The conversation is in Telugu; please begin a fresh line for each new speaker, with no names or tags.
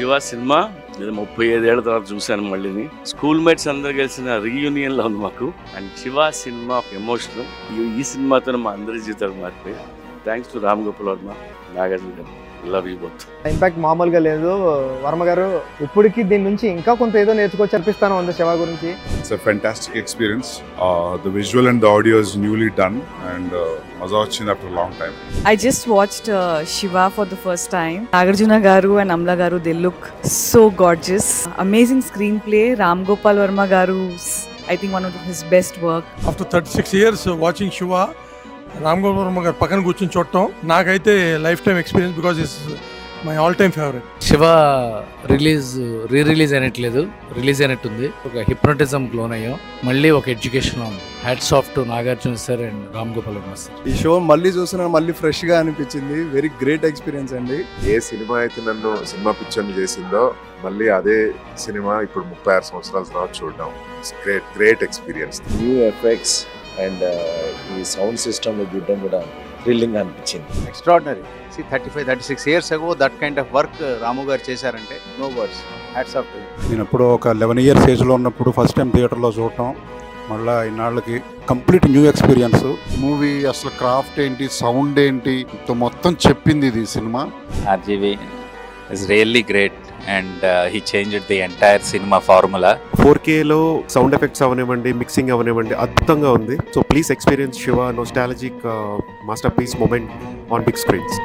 శివ సినిమా 35 ఏళ్ల తర్వాత చూశాను. మళ్ళీని స్కూల్ మేట్స్ అందరు కలిసిన రీయూనియన్ లో ఉంది మాకు. And Shiva cinema emotional. ఈ సినిమాతో మా అందరి జీవితాలు మారిపోయి. థ్యాంక్స్ టు రామ్ గోపాల్ వర్మ, నాగార్జున గారు. Love you both.
ఇంపాక్ట్ మామూలుగా లేదు. వర్మ గారు ఇప్పటికి దీని నుంచి ఇంకా కొంత ఏదో నేర్చుకోవచ్చు అనిపిస్తాను ఉంది శివ గురించి.
It's a fantastic experience. The visual and the audio is newly done and maza vachindi after a long time.
I just watched Shiva for the first time. Nagarjuna garu and Amla garu, they look so gorgeous. Amazing screenplay. Ram Gopal Varma garu's, I think, one of his best work.
After 36 years watching Shiva, Ram Gopal Varma గారు పక్కన కూర్చొని చూడటం నాకైతే life time experience, because is my all time favourite.
Shiva release అయినట్లేదు, రిలీజ్ అయినట్టుంది. ఒక హిప్నోటిజం లోన్ అయ్యాం. మళ్ళీ ఒక ఎడ్యుకేషన్ ఉంది. Hats off to Nagarjuna sir and Ram Gopal Varma sir.
ఈ షో మళ్ళీ చూస్తున్నా, మళ్ళీ ఫ్రెష్ గా అనిపించింది. వెరీ గ్రేట్ ఎక్స్పీరియన్స్ అండి.
ఏ సినిమా అయితే నన్ను సినిమా పిక్చర్ని చేసిందో మళ్ళీ అదే సినిమా ఇప్పుడు 36 సంవత్సరాల తర్వాత చూడడం. Great experience.
New effects and ఈ సౌండ్ సిస్టమ్ చూడడం కూడా థ్రిల్లింగ్ అనిపించింది.
Extraordinary. 35-36 years ago that kind of work Ramu గారు చేశారంటే నో వర్డ్స్. Hats off.
నేను ఎప్పుడు ఒక 11 years ఏజ్లో ఉన్నప్పుడు ఫస్ట్ టైం థియేటర్లో చూడటం, మళ్ళీ ఇన్నాళ్ళకి కంప్లీట్ న్యూ ఎక్స్పీరియన్స్.
మూవీ అసలు క్రాఫ్ట్ ఏంటి, సౌండ్ ఏంటి, మొత్తం చెప్పింది ఇది cinema.
RGV is really great and he changed the entire cinema formula.
4Kలో సౌండ్ ఎఫెక్ట్స్ అవనివ్వండి, మిక్సింగ్ అవనివ్వండి, అద్భుతంగా ఉంది. So please experience Shiva nostalgic master piece moment on big screens.